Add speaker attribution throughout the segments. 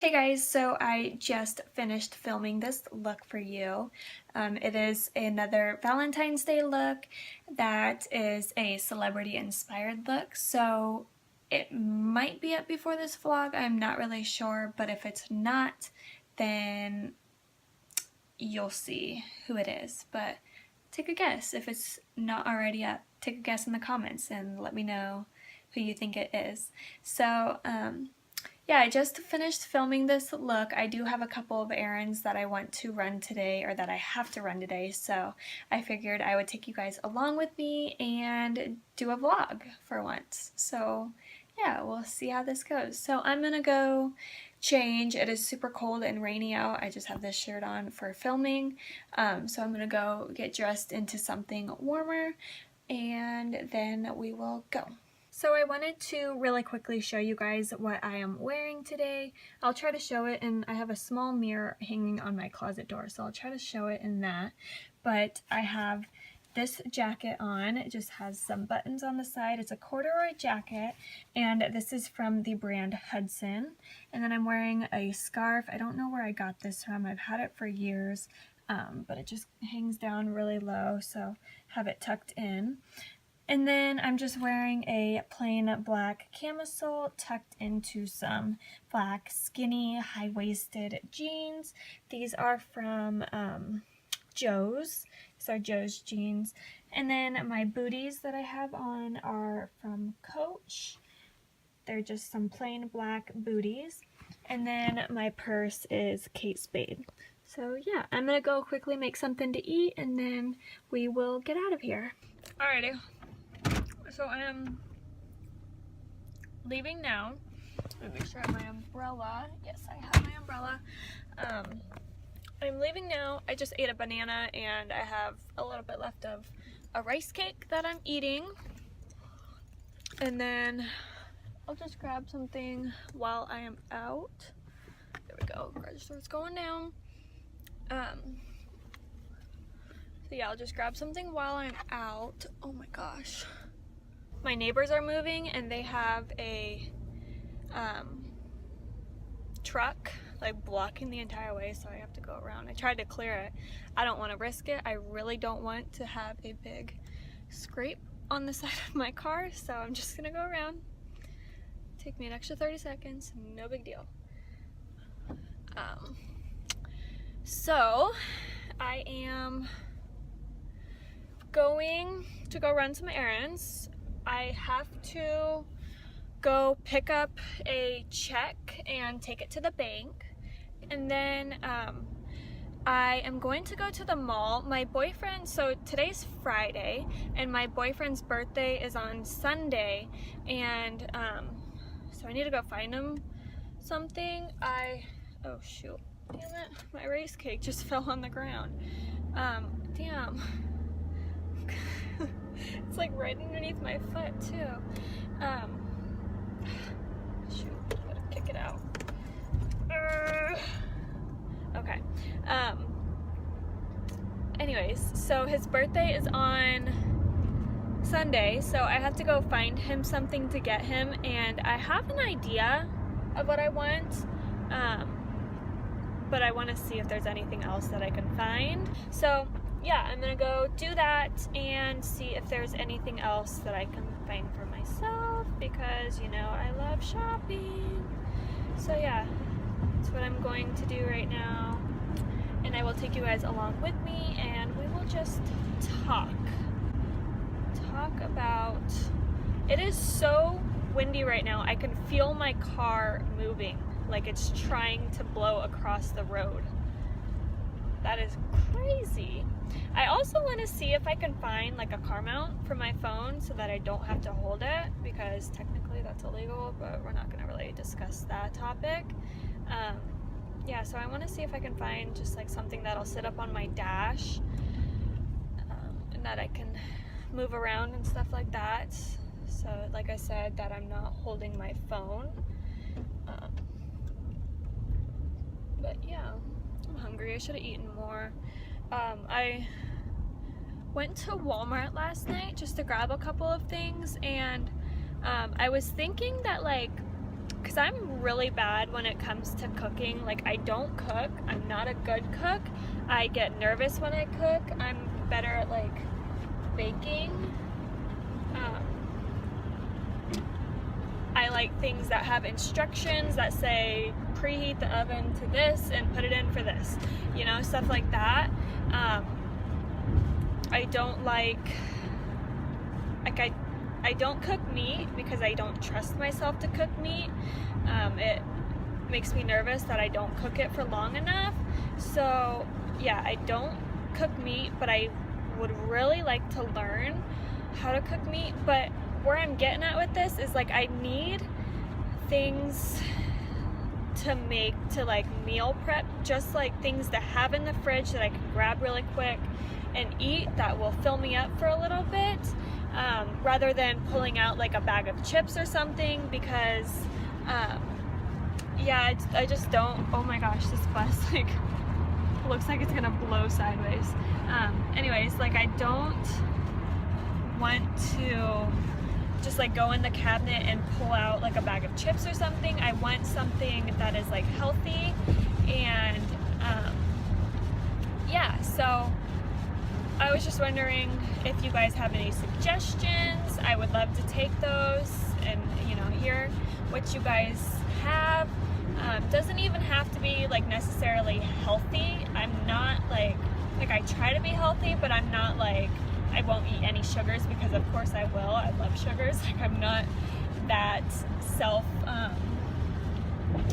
Speaker 1: Hey guys, so I just finished filming this look for you. It is another Valentine's Day look that is a celebrity inspired look. So it might be up before this vlog, I'm not really sure, but if it's not, then you'll see who it is. But take a guess. If it's not already up, take a guess in the comments and let me know who you think it is. So, yeah, I just finished filming this look. I do have a couple of errands that I want to run today, or that I have to run today, so I figured I would take you guys along with me and do a vlog for once. So yeah, we'll see how this goes. So I'm gonna go change. It is super cold and rainy out. I just have this shirt on for filming. So I'm gonna go get dressed into something warmer and then we will go. So I wanted to really quickly show you guys what I am wearing today. I'll try to show it, and I have a small mirror hanging on my closet door, so I'll try to show it in that. But I have this jacket on. It just has some buttons on the side. It's a corduroy jacket, and this is from the brand Hudson. And then I'm wearing a scarf. I don't know where I got this from. I've had it for years, but it just hangs down really low, so have it tucked in. And then I'm just wearing a plain black camisole tucked into some black skinny high-waisted jeans. These are from Joe's. These are Joe's jeans. And then my booties that I have on are from Coach. They're just some plain black booties. And then my purse is Kate Spade. So yeah, I'm gonna go quickly make something to eat and then we will get out of here. Alrighty. So I am leaving now. Let me make sure I have my umbrella. Yes, I have my umbrella. I'm leaving now. I just ate a banana and I have a little bit left of a rice cake that I'm eating. And then I'll just grab something while I am out. There we go, register's going down. So yeah, I'll just grab something while I'm out. Oh my gosh. My neighbors are moving and they have a truck like blocking the entire way, so I have to go around. I tried to clear it. I don't want to risk it. I really don't want to have a big scrape on the side of my car, so I'm just gonna go around. Take me an extra 30 seconds, no big deal. So I am going to go run some errands. I have to go pick up a check and take it to the bank, and then I am going to go to the mall. My boyfriend, so today's Friday and my boyfriend's birthday is on Sunday, and so I need to go find him something. Oh shoot, damn it, my rice cake just fell on the ground. Damn. It's like right underneath my foot too. Shoot, gotta kick it out. Okay. Anyways, so his birthday is on Sunday, so I have to go find him something to get him, and I have an idea of what I want, but I want to see if there's anything else that I can find. So yeah, I'm gonna go do that and see if there's anything else that I can find for myself, because you know I love shopping. So yeah, that's what I'm going to do right now, and I will take you guys along with me and we will just talk about, it is so windy right now. I can feel my car moving like it's trying to blow across the road. That is crazy. I also want to see if I can find like a car mount for my phone so that I don't have to hold it, because technically that's illegal, but we're not going to really discuss that topic. Yeah, so I want to see if I can find just like something that'll sit up on my dash, and that I can move around and stuff like that. So like I said, that I'm not holding my phone. But yeah, I'm hungry. I should have eaten more. I went to Walmart last night just to grab a couple of things, and I was thinking that, like, because I'm really bad when it comes to cooking. Like, I don't cook. I'm not a good cook. I get nervous when I cook. I'm better at like baking. I like things that have instructions that say preheat the oven to this and put it in for this, you know, stuff like that. I don't like I don't cook meat because I don't trust myself to cook meat. It makes me nervous that I don't cook it for long enough. So yeah, I don't cook meat, but I would really like to learn how to cook meat. But where I'm getting at with this is like, I need things to make, to like meal prep, just like things to have in the fridge that I can grab really quick and eat that will fill me up for a little bit, rather than pulling out like a bag of chips or something, because yeah, I just don't. Oh my gosh, this bus like looks like it's gonna blow sideways. Anyways, like, I don't want to just like go in the cabinet and pull out like a bag of chips or something. I want something that is like healthy, and yeah, so I was just wondering if you guys have any suggestions. I would love to take those and, you know, hear what you guys have. Doesn't even have to be like necessarily healthy. I'm not like I try to be healthy, but I'm not like, I won't eat any sugars, because of course I will. I love sugars. Like, I'm not that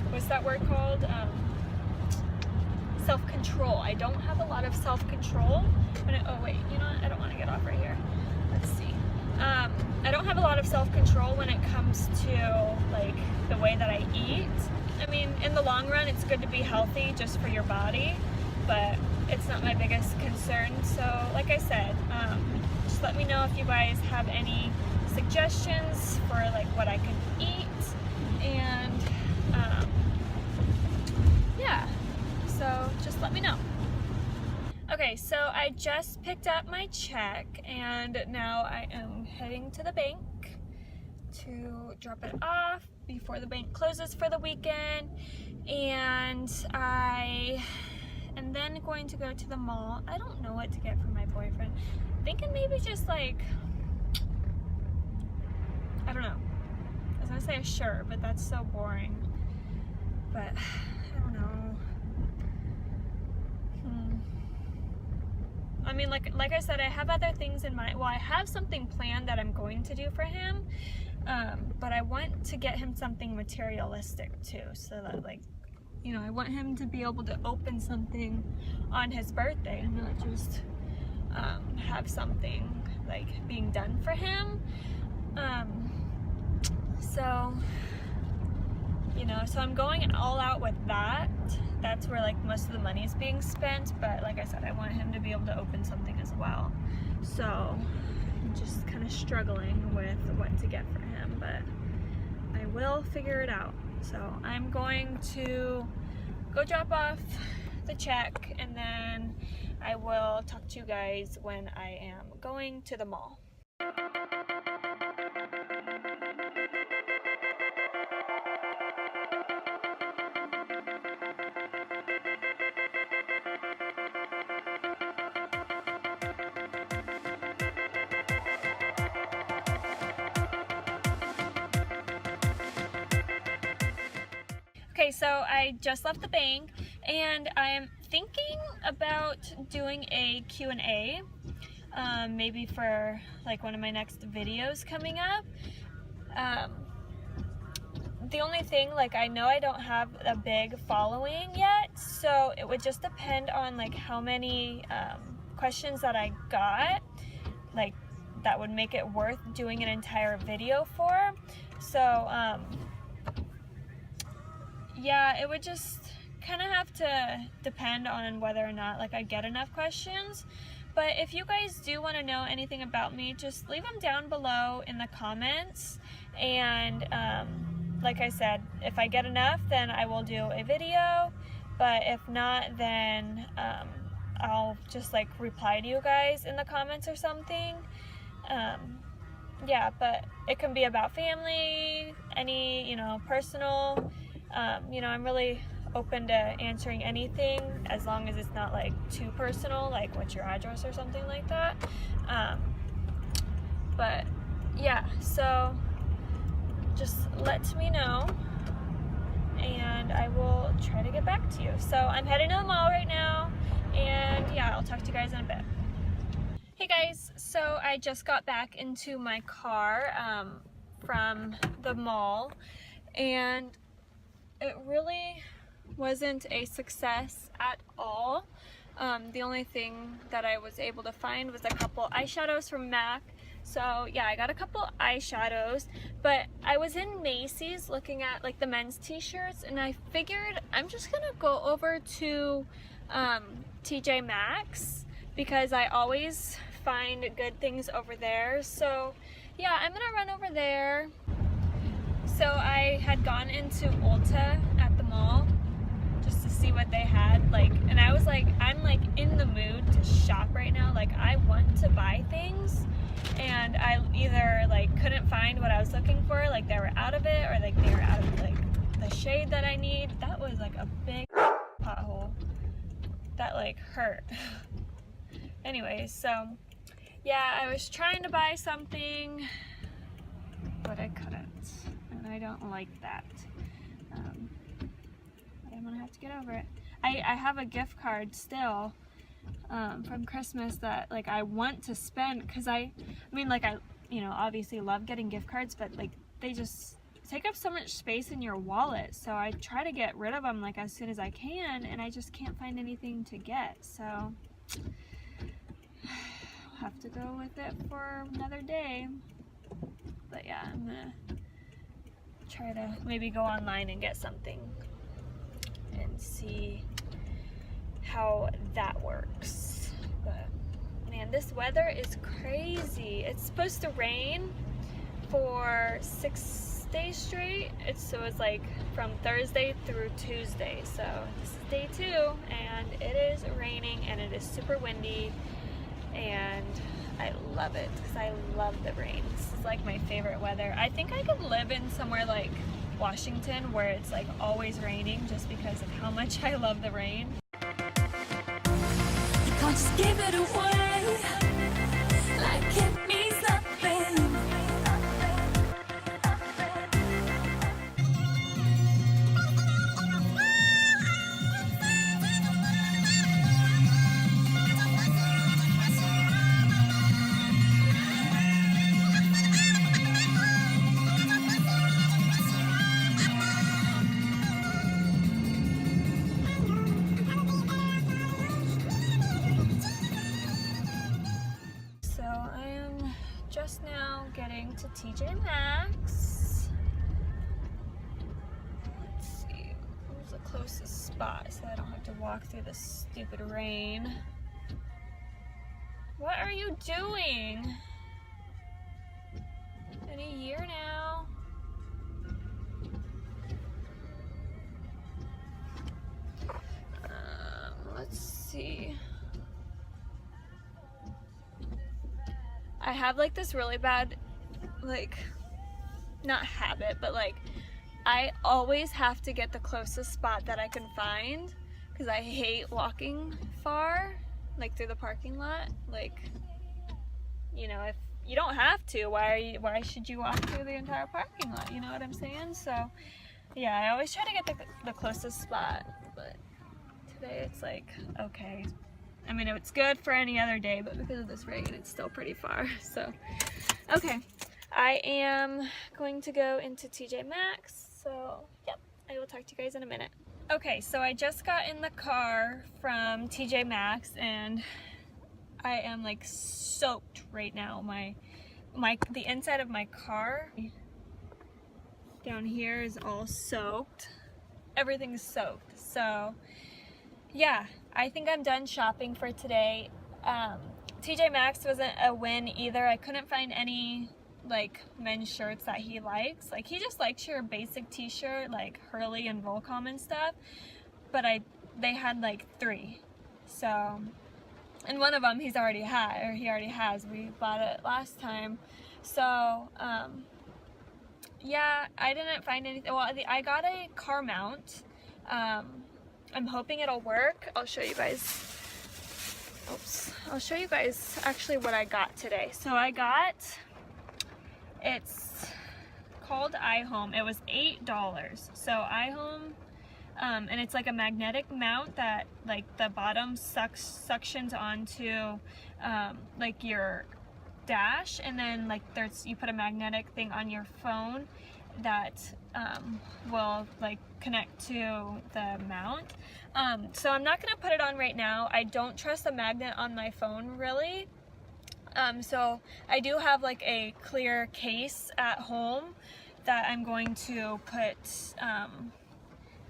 Speaker 1: what's that word called? Self-control. I don't have a lot of self-control. Oh wait, you know what? I don't want to get off right here. Let's see. I don't have a lot of self-control when it comes to like the way that I eat. I mean, in the long run, it's good to be healthy just for your body, but it's not my biggest concern. So like I said, just let me know if you guys have any suggestions for like what I can eat, and yeah, so just let me know. Okay, so I just picked up my check, and now I am heading to the bank to drop it off before the bank closes for the weekend, and I am then going to go to the mall. I don't know what to get for my boyfriend. I'm thinking maybe just like, I don't know. I was gonna say a shirt, but that's so boring. But I don't know. I mean, like I said, I have other things in mind. Well, I have something planned that I'm going to do for him, but I want to get him something materialistic too, so that, like, you know, I want him to be able to open something on his birthday and not just have something like being done for him. So, you know, so I'm going all out with that. That's where like most of the money is being spent, but like I said, I want him to be able to open something as well. So I'm just kind of struggling with what to get for him, but I will figure it out. So I'm going to go drop off the check, and then I will talk to you guys when I am going to the mall. Okay, so I just left the bank, and I am thinking about doing a Q&A, maybe for like one of my next videos coming up. The only thing, like, I know I don't have a big following yet, so it would just depend on like how many questions that I got, like, that would make it worth doing an entire video for. So yeah, it would just kind of have to depend on whether or not like I get enough questions. But if you guys do want to know anything about me, just leave them down below in the comments, and like I said, if I get enough, then I will do a video, but if not, then I'll just like reply to you guys in the comments or something. yeah, but it can be about family, any, you know, personal. You know, I'm really open to answering anything as long as it's not like too personal, like what's your address or something like that. But yeah, so just let me know and I will try to get back to you. So I'm heading to the mall right now, and yeah, I'll talk to you guys in a bit. Hey guys, so I just got back into my car from the mall, and it really wasn't a success at all. The only thing that I was able to find was a couple eyeshadows from MAC. So yeah, I got a couple eyeshadows, but I was in Macy's looking at like the men's t-shirts, and I figured I'm just gonna go over to TJ Maxx because I always find good things over there. So yeah, I'm gonna run over there. So I had gone into Ulta at the mall just to see what they had, like, and I was like, I'm like in the mood to shop right now. Like, I want to buy things, and I either like couldn't find what I was looking for, like they were out of it, or like they were out of like the shade that I need. That was like a big pothole that like hurt. Anyway, so yeah, I was trying to buy something, but I couldn't, and I don't like that. I'm gonna have to get over it. I have a gift card still from Christmas that like I want to spend, because I mean, like, I, you know, obviously love getting gift cards, but like they just take up so much space in your wallet, so I try to get rid of them like as soon as I can, and I just can't find anything to get, so I'll have to go with it for another day. But yeah, I'm gonna try to maybe go online and get something and see how that works. But man, this weather is crazy. It's supposed to rain for 6 days straight. It's like from Thursday through Tuesday. So this is day 2, and it is raining, and it is super windy, and I love it because I love the rain. This is like my favorite weather. I think I could live in somewhere like Washington where it's like always raining, just because of how much I love the rain.
Speaker 2: You can't just give it away like it means nothing.
Speaker 1: So I am just now getting to TJ Maxx. Let's see, where's the closest spot so I don't have to walk through this stupid rain. What are you doing? Been a year now. Let's see. I have like this really bad, like, not habit, but like I always have to get the closest spot that I can find, because I hate walking far, like through the parking lot. Like, you know, if you don't have to, why should you walk through the entire parking lot? You know what I'm saying? So yeah, I always try to get the closest spot, but today it's like, okay, I mean, it's good for any other day, but because of this rain, it's still pretty far. So, okay, I am going to go into TJ Maxx. So, yep, I will talk to you guys in a minute. Okay, so I just got in the car from TJ Maxx, and I am like soaked right now. The inside of my car down here is all soaked. Everything's soaked. So, yeah, I think I'm done shopping for today. TJ Maxx wasn't a win either. I couldn't find any like men's shirts that he likes. Like, he just likes your basic t-shirt, like Hurley and Volcom and stuff, but they had like 3. So, and one of them he already has. We bought it last time, So, yeah, I didn't find anything. Well, I got a car mount. I'm hoping it'll work. I'll show you guys. Oops. I'll show you guys actually what I got today. So I got, it's called iHome. It was $8. So iHome, and it's like a magnetic mount that like the bottom suctions onto like your dash, and then like you put a magnetic thing on your phone that will like connect to the mount. So I'm not gonna put it on right now. I don't trust the magnet on my phone really. So I do have like a clear case at home that I'm going to put,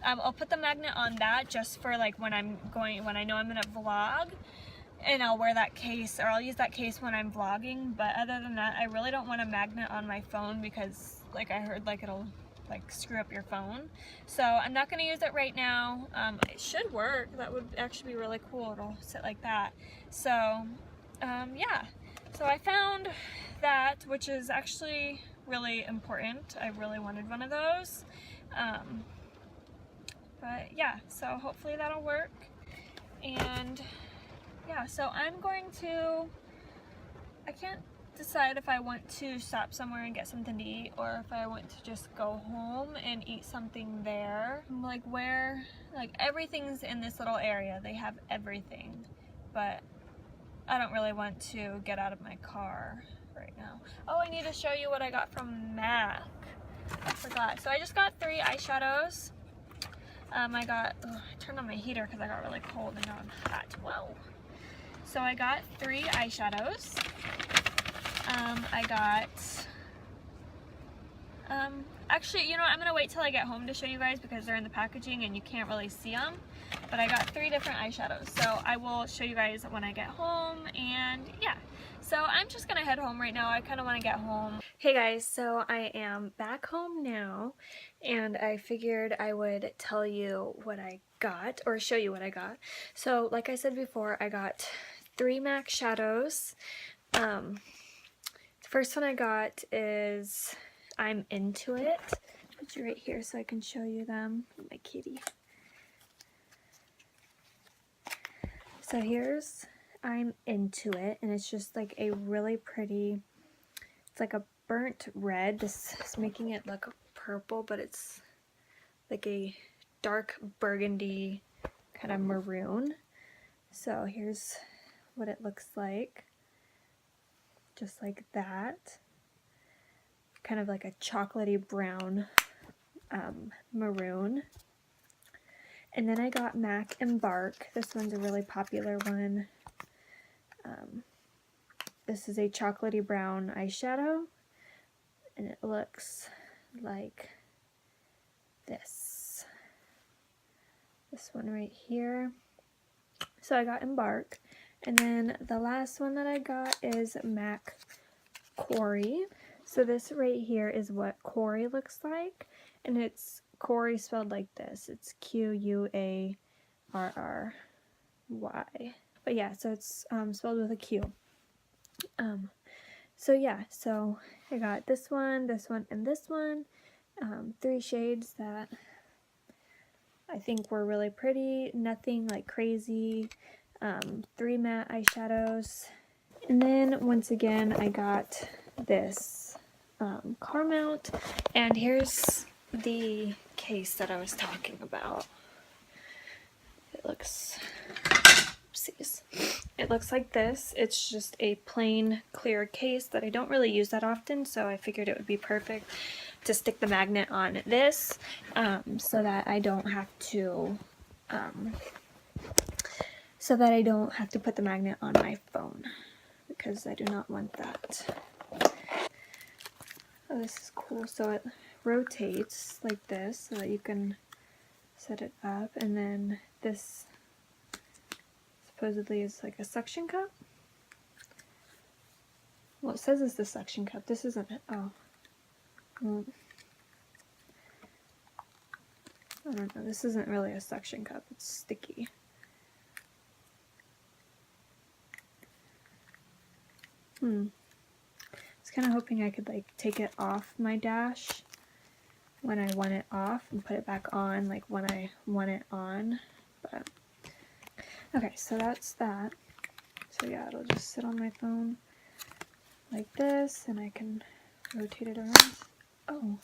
Speaker 1: I'll put the magnet on that just for like when I know I'm gonna vlog, and I'll wear that case, or I'll use that case when I'm vlogging. But other than that, I really don't want a magnet on my phone because like I heard like it'll like screw up your phone. So I'm not gonna use it right now. It should work. That would actually be really cool. It'll sit like that. So yeah, so I found that, which is actually really important. I really wanted one of those. But yeah, so hopefully that'll work. And yeah, so I'm going to, I can't decide if I want to stop somewhere and get something to eat, or if I want to just go home and eat something there. Like everything's in this little area. They have everything, but I don't really want to get out of my car right now. Oh, I need to show you what I got from MAC. I forgot. So I just got 3 eyeshadows. I turned on my heater because I got really cold and now I'm hot. Whoa. So I got 3 eyeshadows. I got, actually, you know what, I'm gonna wait till I get home to show you guys because they're in the packaging and you can't really see them. But I got 3 different eyeshadows, so I will show you guys when I get home. And yeah, so I'm just gonna head home right now. I kind of want to get home. Hey guys, so I am back home now, and I figured I would tell you what I got, or show you what I got. So like I said before, I got 3 MAC shadows. The first one I got is I'm Into It. Put you right here so I can show you them. My kitty. So here's I'm Into It, and it's just like a really pretty, it's like a burnt red. This is making it look purple, but it's like a dark burgundy kind of maroon. So here's what it looks like. Just like that. Kind of like a chocolatey brown maroon. And then I got MAC Embark. This one's a really popular one. This is a chocolatey brown eyeshadow, and it looks like this. This one right here. So I got Embark. And then the last one that I got is MAC Quarry. So this right here is what Quarry looks like, and it's Quarry spelled like this. It's Q-U-A-R-R-Y. But yeah, so it's spelled with a Q. So yeah, so I got this one, and this one. 3 shades that I think were really pretty. Nothing like crazy. 3 matte eyeshadows. And then once again, I got this car mount. And here's the case that I was talking about. It looks, oopsies. It looks like this. It's just a plain clear case that I don't really use that often, so I figured it would be perfect to stick the magnet on this, so that I don't have to put the magnet on my phone, because I do not want that. Oh, this is cool. So it rotates like this so that you can set it up, and then this supposedly is like a suction cup. Well, it says it's the suction cup. This isn't it. Oh. Well, I don't know. This isn't really a suction cup. It's sticky. It's was kind of hoping I could like take it off my dash when I want it off and put it back on like when I want it on, but okay, so that's that. So yeah, it'll just sit on my phone like this, and I can rotate it around. Oh,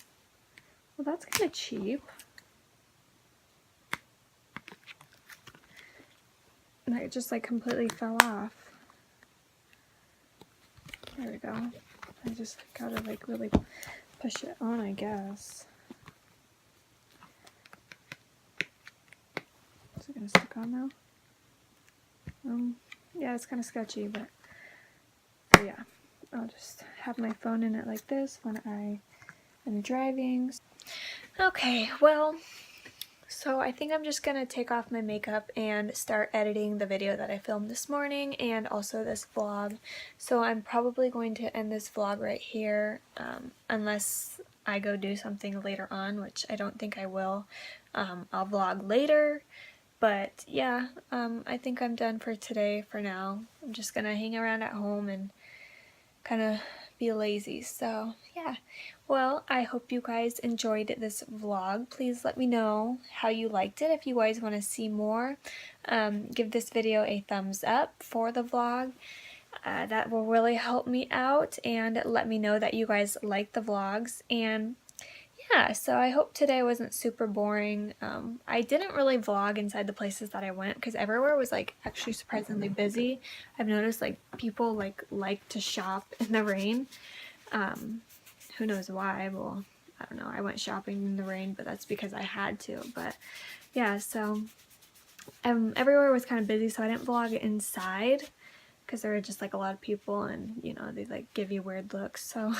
Speaker 1: well that's kind of cheap. And it just like completely fell off. There we go. I just gotta like really push it on, I guess. Is it gonna stick on now? Yeah, it's kind of sketchy, but yeah. I'll just have my phone in it like this when I am driving. Okay, well, so I think I'm just gonna take off my makeup and start editing the video that I filmed this morning and also this vlog. So I'm probably going to end this vlog right here, unless I go do something later on, which I don't think I will. I'll vlog later, but yeah, I think I'm done for today for now. I'm just gonna hang around at home and kind of be lazy. So yeah, well, I hope you guys enjoyed this vlog. Please let me know how you liked it. If you guys want to see more, give this video a thumbs up for the vlog. That will really help me out, and let me know that you guys like the vlogs. And yeah, so I hope today wasn't super boring. I didn't really vlog inside the places that I went because everywhere was like actually surprisingly busy. I've noticed like people like to shop in the rain. Who knows why? Well, I don't know. I went shopping in the rain, but that's because I had to. But yeah, so everywhere was kind of busy, so I didn't vlog inside because there were just like a lot of people, and you know, they like give you weird looks. So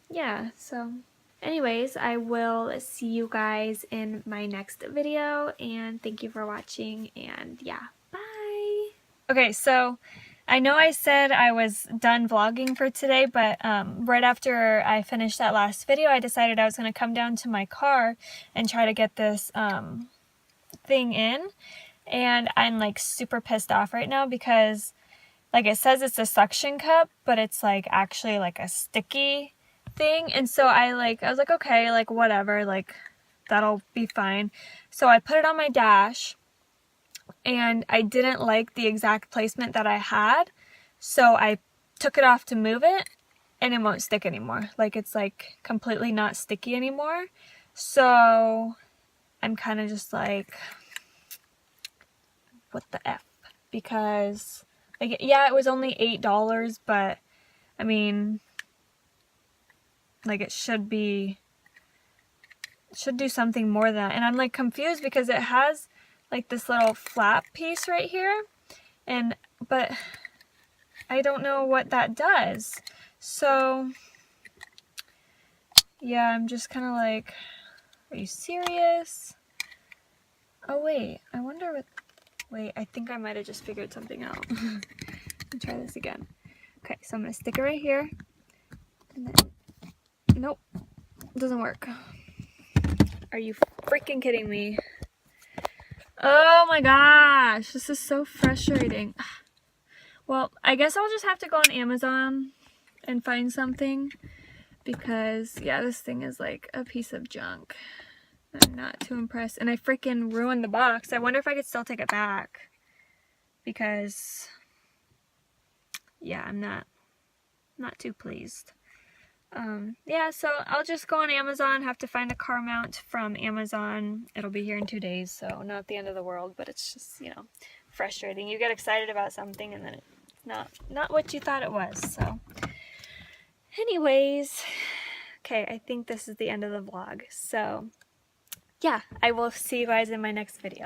Speaker 1: yeah, so anyways, I will see you guys in my next video, and thank you for watching, and yeah, bye! Okay, so I know I said I was done vlogging for today, but right after I finished that last video, I decided I was going to come down to my car and try to get this thing in, and I'm like super pissed off right now because like it says it's a suction cup, but it's like actually like a sticky thing. And so I was like, okay, like whatever, like that'll be fine. So I put it on my dash, and I didn't like the exact placement that I had, so I took it off to move it, and it won't stick anymore. Like it's like completely not sticky anymore. So I'm kind of just like, what the F? Because like, yeah, it was only $8, but I mean, like it should do something more than that. And I'm like confused because it has like this little flap piece right here, but I don't know what that does. So yeah, I'm just kind of like, are you serious? Oh wait, I wonder what, wait, I think I might have just figured something out. Let me try this again. Okay, so I'm gonna stick it right here, and then, nope, it doesn't work. Are you freaking kidding me? Oh my gosh, this is so frustrating. Well, I guess I'll just have to go on Amazon and find something, because yeah, this thing is like a piece of junk. I'm not too impressed, and I freaking ruined the box. I wonder if I could still take it back, because yeah, I'm not too pleased. Yeah, so I'll just go on Amazon, have to find a car mount from Amazon. It'll be here in 2 days, so not the end of the world, but it's just, you know, frustrating. You get excited about something and then it's not what you thought it was. So anyways, okay, I think this is the end of the vlog. So yeah, I will see you guys in my next video.